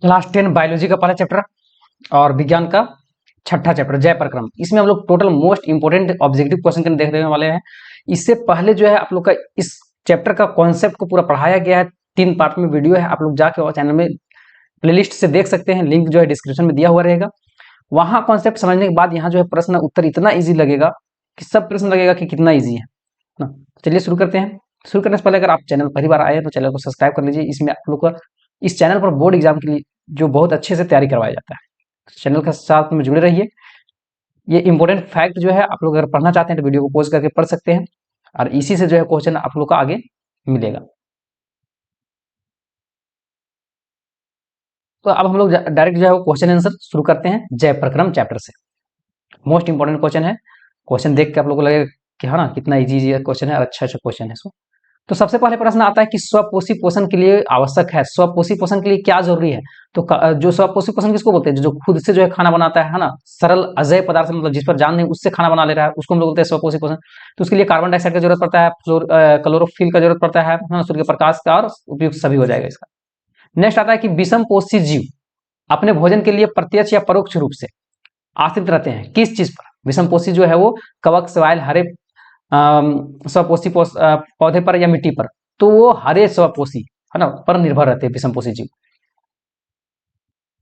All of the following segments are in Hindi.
क्लास 10 बायोलॉजी का पहला चैप्टर और विज्ञान का छठा चैप्टर जय प्रक्रम। इसमें हम लोग total most important objective question देखने वाले हैं। इससे पहले जो है आप लोग का इस चैप्टर का कॉन्सेप्ट को पूरा पढ़ाया गया है, 3 पार्ट में वीडियो है, आप लोग जाके और चैनल में प्लेलिस्ट से देख सकते हैं, लिंक जो है डिस्क्रिप्शन में दिया हुआ रहेगा। वहां कॉन्सेप्ट समझने के बाद यहाँ जो है प्रश्न उत्तर इतना ईजी लगेगा कि सब प्रश्न लगेगा कि कितना ईजी है ना। चलिए शुरू करते हैं। शुरू करने से पहले अगर आप चैनल पहली बार आए हैं तो चैनल को सब्सक्राइब कर लीजिए। इसमें आप लोग का इस चैनल पर बोर्ड एग्जाम के लिए जो बहुत अच्छे से तैयारी करवाया जाता है, चैनल के साथ में जुड़े रहिए। ये इंपॉर्टेंट फैक्ट जो है आप लोग अगर पढ़ना चाहते हैं तो वीडियो को पॉज करके पढ़ सकते हैं और इसी से जो है क्वेश्चन आप लोग का आगे मिलेगा। तो अब हम लोग डायरेक्ट जो है वो क्वेश्चन आंसर शुरू करते हैं जय प्रक्रम चैप्टर से। मोस्ट इंपॉर्टेंट क्वेश्चन है। क्वेश्चन देख के आप लोग को लगेगा कि हाँ ना कितना इजी क्वेश्चन है और अच्छा क्वेश्चन है इसको। तो सबसे पहले प्रश्न आता है कि स्वपोषी पोषण के लिए आवश्यक है। स्वपोषी पोषण के लिए क्या जरूरी है? तो जो स्वपोषी पोषण किसको बोलते हैं? जो खुद से जो है खाना बनाता है ना, सरल अजय पदार्थ मतलब जिस पर जान नहीं उससे खाना बना ले रहा है, उसको हम लोग बोलते हैं स्वपोषी पोषण। तो उसके लिए कार्बन डाइऑक्साइड की जरूरत पड़ता है, क्लोरोफिल का जरूरत पड़ता है, सूर्य प्रकाश का और उपयुक्त सभी हो जाएगा इसका। नेक्स्ट आता है कि विषम पोषी जीव अपने भोजन के लिए प्रत्यक्ष या परोक्ष रूप से आश्रित रहते हैं किस चीज पर? विषम पोषी जो है वो कवक, सवाइल, हरे स्वपोषी पौधे पर या मिट्टी पर, तो वो हरे स्वपोषी है ना पर निर्भर रहते हैं विषम पोषी जीव।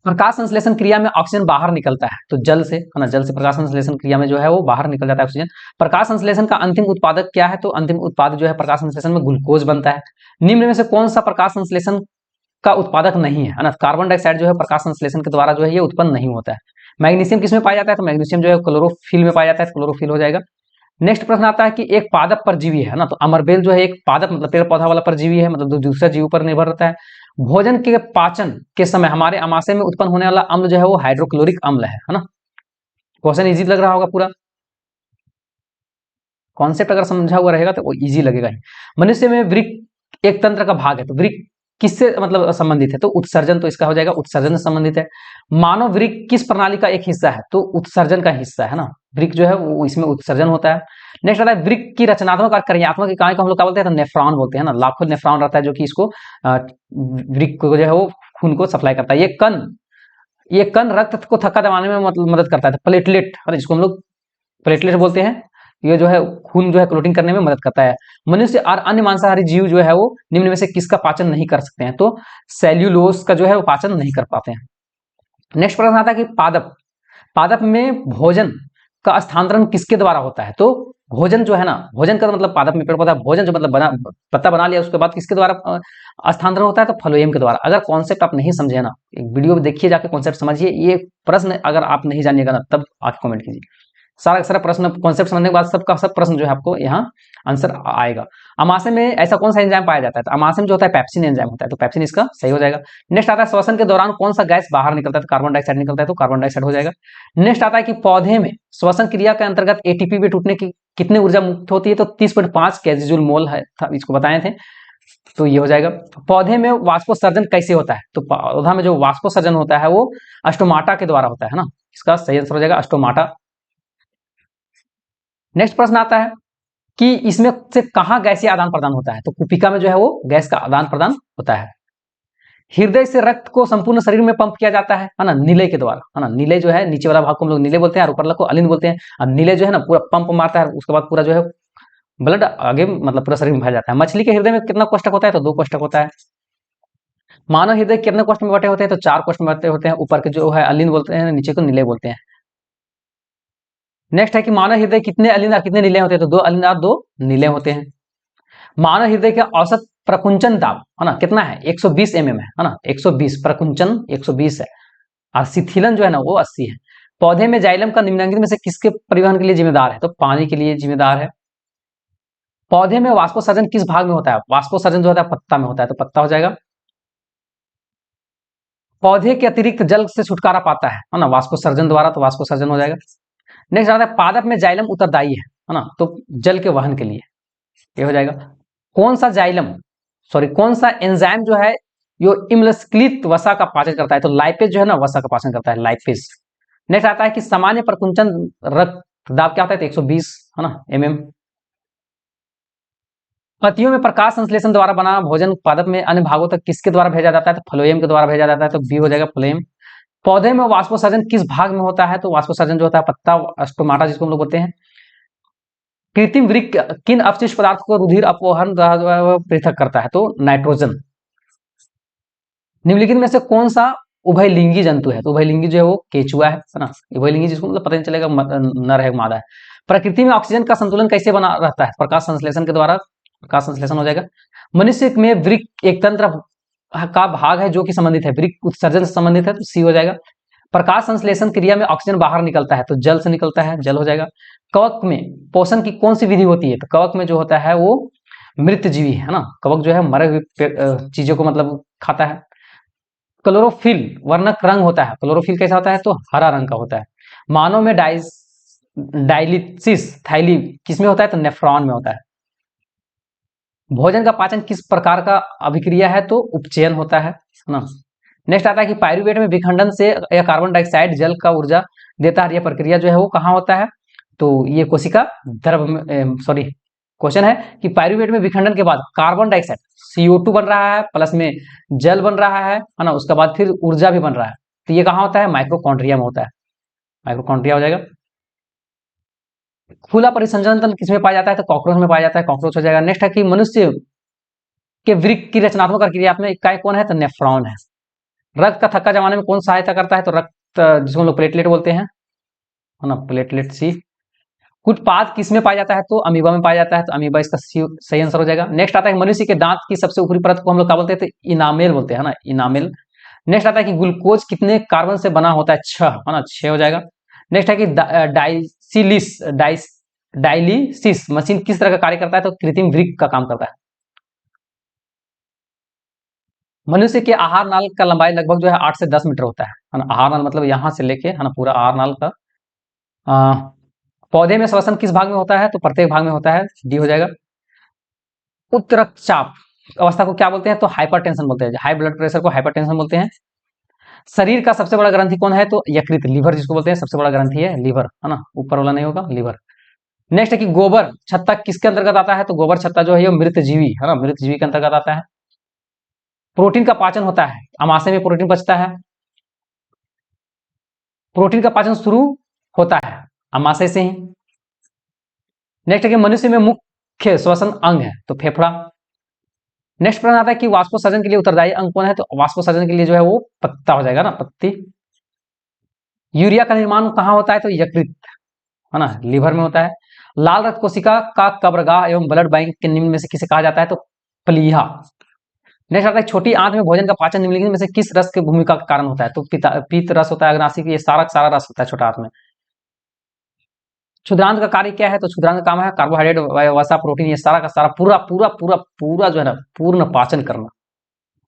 प्रकाश संश्लेषण क्रिया में ऑक्सीजन बाहर निकलता है तो जल से है ना, जल से प्रकाश संश्लेषण क्रिया में जो है वो बाहर निकल जाता है ऑक्सीजन। प्रकाश संश्लेषण का अंतिम उत्पादक क्या है? तो अंतिम उत्पाद जो है प्रकाश संश्लेषण में ग्लूकोज बनता है। निम्न में से कौन सा प्रकाश संश्लेषण का उत्पादक नहीं है ना? कार्बन डाइऑक्साइड जो है प्रकाश संश्लेषण के द्वारा जो है ये उत्पन्न नहीं होता है। मैग्नीशियम किसमें पाया जाता है? तो मैग्नीशियम जो है क्लोरोफिल में पाया जाता है, क्लोरोफिल हो जाएगा। नेक्स्ट प्रश्न आता है कि एक पादप परजीवी है ना, तो अमरबेल जो है एक पादप मतलब पेड़ पौधा वाला परजीवी है, मतलब दूसरे जीव पर निर्भर रहता है। भोजन के पाचन के समय हमारे आमाशय में उत्पन्न होने वाला अम्ल जो है वो हाइड्रोक्लोरिक अम्ल है ना। क्वेश्चन इजी लग रहा होगा, पूरा कॉन्सेप्ट अगर समझा हुआ रहेगा तो वो इजी लगेगा ही। मनुष्य में वृक्क एक तंत्र का भाग है, तो वृक्क किससे मतलब संबंधित है? तो उत्सर्जन, तो इसका हो जाएगा उत्सर्जन से संबंधित है। मानव वृक्क किस प्रणाली का एक हिस्सा है? तो उत्सर्जन का हिस्सा है ना, वृक्क जो है वो इसमें उत्सर्जन होता है। नेक्स्ट आता है वृक्क की रचनात्मक और कार्यात्मक इकाई को हम लोग क्या बोलते हैं? तो नेफ्रॉन बोलते हैं ना। लाखों नेफ्रॉन रहता है जो कि इसको वृक्क को जो है वो खून को सप्लाई करता है। ये कण रक्त को थक्का दबाने में मतलब मदद करता है। प्लेटलेट है जिसको हम लोग प्लेटलेट बोलते हैं, ये जो है खून जो है क्लोटिंग करने में मदद करता है। मनुष्य और अन्य मांसाहारी जीव जो है वो निम्न में से किसका पाचन नहीं कर सकते हैं? तो सेल्यूलोज का जो है वो पाचन नहीं कर पाते हैं। नेक्स्ट प्रश्न आता है कि पादप में भोजन का स्थानांतरण किसके द्वारा होता है? तो भोजन जो है ना, भोजन का मतलब पादप में पेड़ पौधा, भोजन जो मतलब पत्ता बना लिया उसके बाद किसके द्वारा स्थानांतरण होता है? तो फ्लोएम के द्वारा। अगर कॉन्सेप्ट आप नहीं समझे ना, एक वीडियो देखिए जाके कॉन्सेप्ट समझिए। ये प्रश्न अगर आप नहीं जानिएगा ना तब आके कमेंट कीजिए। सारा प्रश्न कॉन्सेप्ट समझने के बाद सबका सब प्रश्न जो है आपको यहाँ आंसर आएगा। अमाशय में ऐसा कौन सा एंजाइम पाया जाता है? तो अमाशय में जो होता है पेप्सिन एंजाइम होता है, तो पेप्सिन इसका सही हो जाएगा। नेक्स्ट आता है श्वसन के दौरान कौन सा गैस बाहर निकलता है? तो कार्बन डाइऑक्साइड निकलता है, तो कार्बन डाइऑक्साइड हो जाएगा। नेक्स्ट आता है कि पौधे में श्वसन क्रिया के अंतर्गत एटीपी में टूटने की कितनी ऊर्जा मुक्त होती है? तो 30.5 केजी मोल है, इसको बताए थे, तो ये हो जाएगा। पौधे में वाष्पोत्सर्जन कैसे होता है? तो पौधा में जो वाष्पोत्सर्जन होता है वो अस्टोमाटा के द्वारा होता है ना, इसका सही आंसर हो जाएगा अस्टोमाटा। नेक्स्ट प्रश्न आता है कि इसमें से कहां गैसीय आदान प्रदान होता है? तो कुपिका में जो है वो गैस का आदान प्रदान होता है। हृदय से रक्त को संपूर्ण शरीर में पंप किया जाता है ना, निलय के द्वारा है ना। निलय जो है नीचे वाला भाग को हम लोग निलय बोलते हैं और ऊपर वाला को अलिंद बोलते हैं। और निलय जो है ना पूरा पंप मारता है, उसके बाद पूरा जो है ब्लड आगे मतलब पूरा शरीर में भर जाता है। मछली के हृदय में कितना कोष्ठक होता है? तो 2 कोष्ठक होता है। मानव हृदय कितने कोष्ठ में बटे होते हैं? तो 4 कोष्ठ में बटे होते हैं। ऊपर के जो है अलिंद बोलते हैं, नीचे को निलय बोलते हैं। नेक्स्ट है कि मानव हृदय कितने अलिंद और कितने निलय होते हैं? तो 2 अलिंद और 2 निलय होते हैं। मानव हृदय का औसत प्रकुंचन दाब है ना कितना है? 120 mm है ना, 120 प्रकुंचन 120 है। और शिथिलन जो है ना वो 80 है। पौधे में जाइलम का निम्नलिखित में से किसके परिवहन के लिए जिम्मेदार है? तो पानी के लिए जिम्मेदार है। पौधे में वाष्पोत्सर्जन किस भाग में होता है? वाष्पोत्सर्जन जो होता है पत्ता में होता है, तो पत्ता हो जाएगा। पौधे के अतिरिक्त जल से छुटकारा पाता है ना वाष्पोत्सर्जन द्वारा, तो वाष्पोत्सर्जन हो जाएगा। नेक्स्ट आता है पादप में जाइलम उत्तरदायी है ना, तो जल के वहन के लिए, ये हो जाएगा। कौन सा एंजाइम जो है यो इम्लस्क्लित वसा का पाचन करता है? तो लाइपेज जो है ना वसा का पाचन करता है, लाइपेज। नेक्स्ट आता है कि सामान्य प्रकुंचन रक्त दाब क्या होता है? तो 120 है ना mm। पत्तियों में प्रकाश संश्लेषण द्वारा बना भोजन पादप में अन्य भागों तक किसके द्वारा भेजा जाता है? तो फ्लोएम के द्वारा भेजा जाता है, तो बी हो जाएगा फ्लोएम। पौधे में वाष्पोसर्जन किस भाग में होता है? तो वाष्पोसर्जन जो होता है पत्ता स्टोमाटा जिसको हम लोग बोलते हैं। कृत्रिम वृक्क किन अपशिष्ट पदार्थों को रुधिर अपवहन द्वारा पृथक करता है? तो नाइट्रोजन। निम्नलिखित में से कौन सा उभयलिंगी जंतु है? तो उभयलिंगी जो है वो केचुआ है ना। उभयलिंगी जिसको मतलब पता नहीं चलेगा नर है मादा है। प्रकृति में ऑक्सीजन का संतुलन कैसे बना रहता है? प्रकाश संश्लेषण के द्वारा प्रकाश संश्लेषण हो जाएगा। मनुष्य में वृक्क एक तंत्र का भाग है जो कि संबंधित है, वृक्क उत्सर्जन से संबंधित है, तो सी हो जाएगा। प्रकाश संश्लेषण क्रिया में ऑक्सीजन बाहर निकलता है, तो जल से निकलता है, जल हो जाएगा। कवक में पोषण की कौन सी विधि होती है? तो कवक में जो होता है वो मृत जीवी है ना। कवक जो है मरे हुए चीजों को मतलब खाता है। क्लोरोफिल वर्णक रंग होता है, क्लोरोफिल कैसा होता है? तो हरा रंग का होता है। मानव में डायलिसिस थाइली किसमें होता है? तो नेफ्रॉन में होता है। भोजन का पाचन किस प्रकार का अभिक्रिया है? तो उपचयन होता है ना। नेक्स्ट आता है कि पायरुवेट में विखंडन से या कार्बन डाइऑक्साइड जल का ऊर्जा देता है, यह प्रक्रिया जो है वो कहाँ होता है? तो ये कोशिका द्रव में सॉरी क्वेश्चन है कि पायरुवेट में विखंडन के बाद कार्बन डाइऑक्साइड CO2 बन रहा है, प्लस में जल बन रहा है ना, उसके बाद फिर ऊर्जा भी बन रहा है, तो ये कहाँ होता है? माइक्रोकॉन्ड्रिया में होता है, माइक्रोकॉन्ड्रिया हो जाएगा। खुला परिसंचरण तंत्र किसमें पाया जाता है? तो कॉकरोच में पाया जाता है, कॉकरोच हो जाएगा। नेक्स्ट है कि मनुष्य के वृक्क की रचनात्मक क्रियात्मक इकाई कौन है? तो नेफ्रॉन है। रक्त का थक्का जमाने में कौन सहायता करता है? तो रक्त जिसको हम लोग प्लेटलेट बोलते हैं है ना, प्लेटलेट सी। उत्पाद किसमें पाया जाता है? तो अमीबा में पाया जाता है, तो अमीबा इसका सही आंसर हो जाएगा। नेक्स्ट आता है मनुष्य के दांत की सबसे ऊपरी परत को हम लोग क्या बोलते हैं? तो इनामेल बोलते हैं ना, इनामेल। नेक्स्ट आता है कि ग्लूकोज कितने कार्बन से बना होता है? 6 है ना, 6 हो जाएगा। नेक्स्ट है कि डायलिसिस मशीन किस तरह का कार्य करता है? तो कृत्रिम वृक्क का काम करता है। मनुष्य के आहार नाल का लंबाई लगभग जो है 8 से 10 मीटर होता है ना। आहार नाल मतलब यहाँ से लेके है ना पूरा आहार नाल का। पौधे में श्वसन किस भाग में होता है? तो प्रत्येक भाग में होता है, डी हो जाएगा। उच्च रक्तचाप अवस्था को क्या बोलते हैं? तो हाइपरटेंशन बोलते हैं। हाई ब्लड प्रेशर को हाइपरटेंशन बोलते हैं। शरीर का सबसे बड़ा ग्रंथि कौन है? तो यकृत, लीवर जिसको बोलते हैं, सबसे बड़ा ग्रंथि है लीवर है ना, ऊपर वाला नहीं होगा, लीवर। नेक्स्ट है कि गोबर छत्ता किसके अंतर्गत आता है? तो गोबर छत्ता जो है ये मृत जीवी है ना, मृत जीवी के अंतर्गत आता है। प्रोटीन का पाचन होता है, अमाशय में प्रोटीन पचता है। प्रोटीन का पाचन शुरू होता है अमाशय से ही। नेक्स्ट है कि मनुष्य में मुख्य श्वसन अंग है, तो फेफड़ा। नेक्स्ट प्रश्न आता है कि वाष्पोसर्जन के लिए उत्तरदायी अंग कौन है? तो वाष्पोसर्जन के लिए जो है वो पत्ता हो जाएगा ना, पत्ती। यूरिया का निर्माण कहाँ होता है? तो यकृत है ना, लीवर में होता है। लाल रक्त कोशिका का कब्रगाह एवं ब्लड बैंक के निम्न में से किसे कहा जाता है? तो प्लीहा। नेक्स्ट आता है छोटी आंत में भोजन का पाचन निम्नलिखित में से किस रस की भूमिका के कारण होता है? तो पीत रस होता है, अग्नाशिक, ये सारा सारा रस होता है छोटा आंत में। क्षुद्रांत का कार्य क्या है? तो क्षुद्रांत का काम है कार्बोहाइड्रेट, वसा, प्रोटीन, ये सारा का सारा पूरा पूरा पूरा पूरा जो है ना पूर्ण पाचन करना।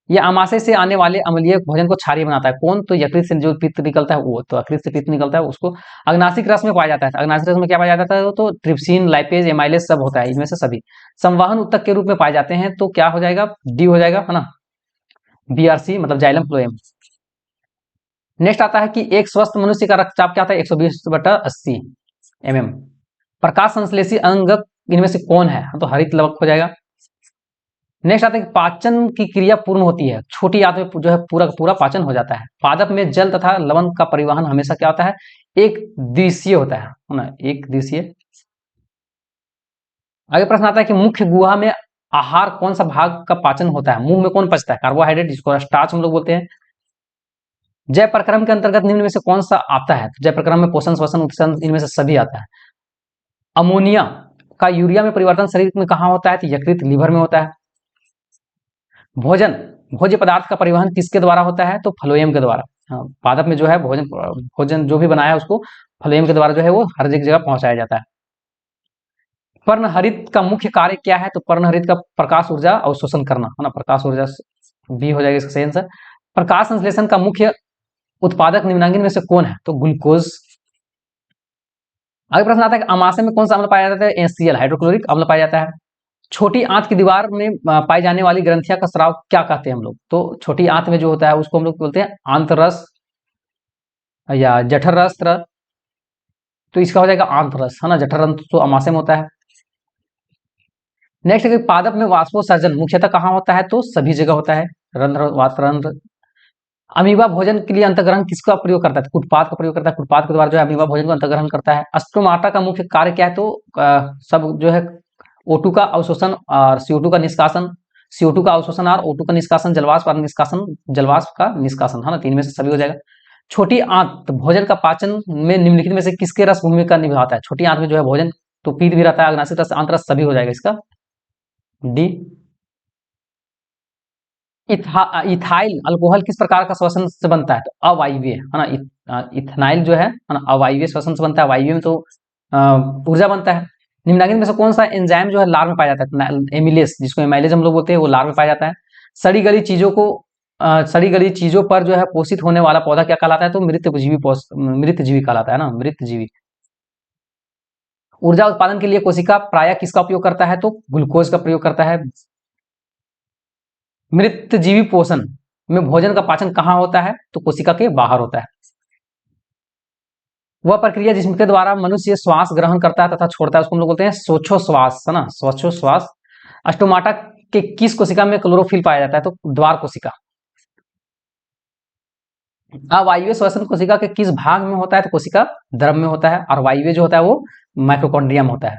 ये आमाशय से आने वाले अम्लीय भोजन को क्षारीय बनाता है। कौन? तो यकृत से जो पित्त निकलता है वो, तो यकृत से पित्त निकलता है उसको अग्नाशिक रस में पाया जाता है। अग्नाशिक रस में क्या पाया जाता है? तो ट्रिप्सिन, लाइपेज, एमाइलेज सब होता है, इनमें से सभी संवहन उत्तक के रूप में पाए जाते हैं, तो क्या हो जाएगा? डी हो जाएगा है ना, BRC मतलब जाइलम फ्लोएम। नेक्स्ट आता है कि एक स्वस्थ मनुष्य का रक्तचाप क्या था? 120/80 mm। प्रकाश संश्लेषी अंग इनमें से कौन है? तो हरित लवक हो जाएगा। नेक्स्ट आता है कि पाचन की क्रिया पूर्ण होती है, छोटी आंत में जो है पूरा पूरा पाचन हो जाता है। पादप में जल तथा लवण का परिवहन हमेशा क्या होता है? एक दिवसीय होता है ना, एक दिवसीय। आगे प्रश्न आता है कि मुख्य गुहा में आहार कौन सा भाग का पाचन होता है? मुंह में कौन पचता है? कार्बोहाइड्रेट जिसको स्टार्च हम लोग बोलते हैं। जय प्रक्रम के अंतर्गत निम्न में से कौन सा आता है? जय प्रक्रम में पोषण, श्वसन, उत्सर्जन इनमें से सभी आता है। अमोनिया का यूरिया में परिवर्तन शरीर में कहाँ होता है? तो यकृत, लीवर में होता है। भोजन भोज्य पदार्थ का परिवहन किसके द्वारा होता है? तो फ्लोएम के द्वारा। हाँ, पादप में जो है भोजन जो भी बनाया है उसको फ्लोएम के द्वारा जो है वो हर जगह पहुंचाया जाता है। पर्णहरित का मुख्य कार्य क्या है? तो पर्णहरित का प्रकाश ऊर्जा अवशोषण करना है ना, प्रकाश ऊर्जा बी हो जाएगा इसका सही आंसर। प्रकाश संश्लेषण का मुख्य उत्पादक निम्नांकित में से कौन है? तो ग्लूकोज। आगे प्रश्न आता है कि अमाशय में कौन सा अम्ल पाया जाता है? HCl हाइड्रोक्लोरिक अम्ल पाया जाता है। छोटी आंत की दीवार में पाई जाने वाली ग्रंथियां का स्राव क्या कहते हैं हम लोग? तो छोटी आंत में जो होता है उसको हम लोग बोलते हैं आंतरस या जठर रस, तो इसका हो जाएगा आंतरस है ना, जठर रंध्र तो अमाशय में होता है। नेक्स्ट है कि पादप में वाष्पोत्सर्जन मुख्यतः कहाँ होता है? तो सभी जगह होता है, रंध्र वातरंध्र। अमीबा भोजन के लिए अंतर्ग्रहण किसका प्रयोग करता है? कुटपाद का प्रयोग करता है। कुटपाद के द्वारा जो है अमीबा भोजन को अंतर्ग्रहण करता है। स्टोमाटा का मुख्य कार्य क्या है? तो सब जो है O2 का अवशोषण और CO2 का निष्कासन, CO2 का अवशोषण और O2 का निष्कासन, जलवाष्प और निष्कासन, जलवाष्प का निष्कासन, है ना, तीन में से सभी हो जाएगा। छोटी आंत भोजन का पाचन में निम्नलिखित में से किसके रस भूमिका निभाता है? छोटी आंत में जो है भोजन तो पीत भी रहता है, अग्नाशय रस, आंतरस सभी हो जाएगा इसका डी। इथाइल अल्कोहल किस प्रकार का श्वसन से बनता है? तो अवायवीय, है ना। इथेनाइल जो है ना, अवायवीय श्वसन से बनता है। वायवीय में तो ऊर्जा बनता है। निम्नलिखित में से कौन सा एंजाइम जो है लार में पाया जाता है? एमिलेस, जिसको एमाइलेज हम लोग बोलते हैं, वो लार में पाया जाता है। सड़ी गली चीजों को सड़ी गली चीजों पर जो है पोषित होने वाला पौधा क्या कहलाता है? तो मृतजीवी कहलाता है ना, मृतजीवी। ऊर्जा उत्पादन के लिए कोशिका प्रायः किसका उपयोग करता है? तो ग्लूकोज का प्रयोग करता है। मृतजीवी पोषण में भोजन का पाचन कहाँ होता है? तो कोशिका के बाहर होता है। वह प्रक्रिया जिसके द्वारा मनुष्य श्वास ग्रहण करता है तथा छोड़ता है उसको हम लोग बोलते हैं श्वासोश्वास, है ना, श्वासोश्वास। स्टोमाटा के किस कोशिका में क्लोरोफिल पाया जाता है? तो द्वार कोशिका। अवायवीय श्वसन कोशिका के किस भाग में होता है? तो कोशिका द्रव में होता है। और वायवीय जो होता है वो माइटोकॉन्ड्रिया में होता है।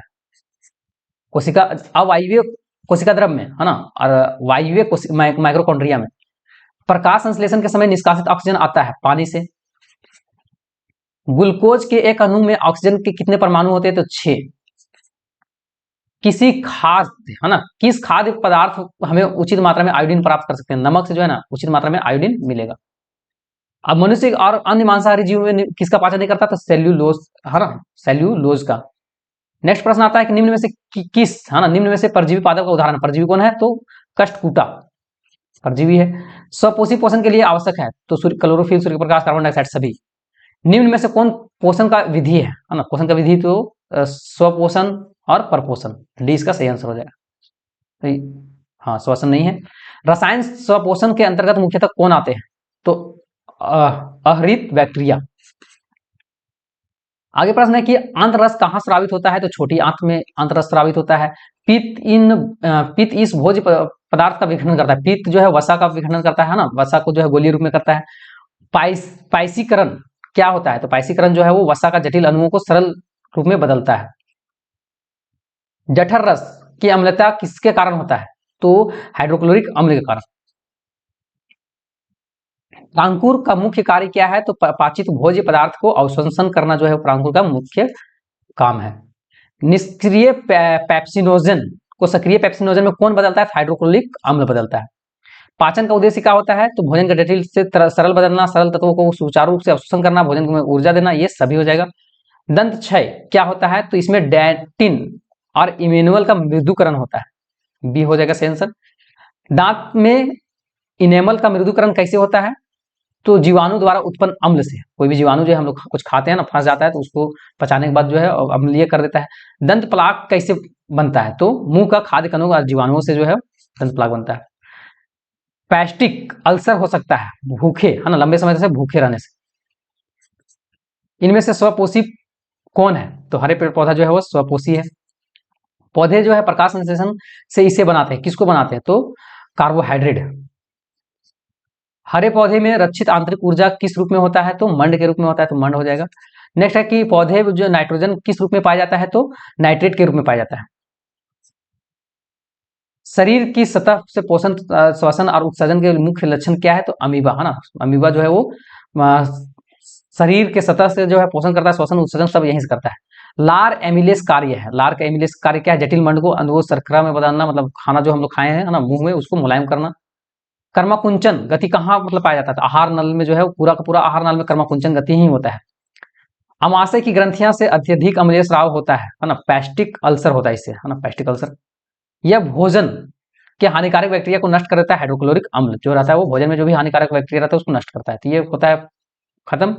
कोशिका अवायवीय कोशिका द्रव में, है ना, और वायवीय माइक्रोकॉन्ड्रिया में। प्रकाश संश्लेषण के समय निष्कासित ऑक्सीजन आता है पानी से। ग्लूकोज के एक अणु में ऑक्सीजन के कितने परमाणु होते हैं? तो 6। किसी खाद्य, है ना, किस खाद्य पदार्थ हमें उचित मात्रा में आयोडीन प्राप्त कर सकते हैं? नमक से जो है ना उचित मात्रा में आयोडीन मिलेगा। अब मनुष्य और अन्य मांसाहारी जीव में किसका पाचन नहीं करता? तो सेल्यूलोज, है ना, सेल्यूलोज का। नेक्स्ट प्रश्न आता है कि निम्न में से किस, है ना, निम्न में से परजीवी पादप का उदाहरण, परजीवी कौन है? तो कष्टकूटा परजीवी है। स्वपोषी पोषण के लिए आवश्यक है? तो सूर्य, chlorophyll, Surya Prakash, carbon dioxide सभी। निम्न में से कौन पोषण का विधि है ना? पोषण का विधि तो स्वपोषण और परपोषण, डी इसका सही आंसर हो जाएगा। तो हाँ, श्वसन नहीं है। रसायन स्वपोषण के अंतर्गत मुख्यतः कौन आते हैं? तो अहरित बैक्टीरिया। आगे प्रश्न है कि आंतररस कहाँ स्रावित होता है? तो छोटी आंत में आंतररस स्रावित होता है। पित्त इस भोज्य पदार्थ का विखंडन करता है। पित्त जो है वसा का विखंडन करता है ना, वसा को जो है गोलीय रूप में करता है। पाइसीकरण क्या होता है? तो पाइसीकरण जो है वो वसा का जटिल अणुओं को सरल रूप में बदलता है। जठर रस की अम्लता किसके कारण होता है? तो हाइड्रोक्लोरिक अम्ल के कारण। प्रांकुर का मुख्य कार्य क्या है? तो पाचित भोज्य पदार्थ को अवशोषण करना जो है प्रांकुर का मुख्य काम है। निष्क्रिय पेप्सिनोजन को सक्रिय पेप्सिनोजन में कौन बदलता है? हाइड्रोक्लोरिक अम्ल बदलता है। पाचन का उद्देश्य क्या होता है? तो भोजन का जटिल से सरल बदलना, सरल तत्वों को सुचारू रूप से अवशोषण करना, भोजन में ऊर्जा देना, ये सभी हो जाएगा। दंत क्षय क्या होता है? तो इसमें डेंटिन और इमेनुअल का मृदुकरण होता है, बी हो जाएगा सही आंसर। दांत में इनेमल का मृदुकरण कैसे होता है? तो जीवाणु द्वारा उत्पन्न अम्ल से। कोई भी जीवाणु जो है हम लोग कुछ खाते हैं ना, फंस जाता है तो उसको पचाने के बाद जो है अम्लीय कर देता है। दंत प्लाक कैसे बनता है? तो मुंह का खाद्य कणों और जीवाणुओं से जो है दंत प्लाक बनता है। पैस्टिक अल्सर हो सकता है भूखे, है ना, लंबे समय से भूखे रहने से। इनमें से स्वपोषी कौन है? तो हरे पेड़ पौधा जो है वो स्वपोषी है। पौधे जो है प्रकाश संश्लेषण से इसे बनाते हैं, किसको बनाते हैं? तो कार्बोहाइड्रेट। हरे पौधे में रक्षित आंतरिक ऊर्जा किस रूप में होता है? तो मंड के रूप में होता है, तो मंड हो जाएगा। नेक्स्ट है कि पौधे जो नाइट्रोजन किस रूप में पाया जाता है? तो नाइट्रेट के रूप में पाया जाता है। शरीर की सतह से पोषण, श्वसन और उत्सर्जन के मुख्य लक्षण क्या है? तो अमीबा, है ना, अमीबा जो है वो शरीर के सतह से जो है पोषण करता है, श्वसन उत्सर्जन सब यहीं से करता है। लार एमिलेस कार्य है। लार का एमिलेस कार्य क्या है? जटिल मंड को अनुओ शर्करा में बदलना, मतलब खाना जो हम लोग खाए हैं ना मुंह में, उसको मुलायम करना। कर्माकुंचन गति कहाँ मतलब पाया जाता है? तो आहार नल में जो है पूरा का पूरा आहार नल में कर्माकुंचन गति ही होता है। अमाशय की ग्रंथियां से अत्यधिक अम्लीय स्राव होता है ना, पैस्टिक अल्सर होता है इससे, है ना, पैस्टिक अल्सर। यह भोजन के हानिकारक बैक्टीरिया को नष्ट कर देता है। हाइड्रोक्लोरिक अम्ल जो रहता है वो भोजन में जो भी हानिकारक बैक्टीरिया रहता है उसको नष्ट करता है। तो ये होता है खत्म।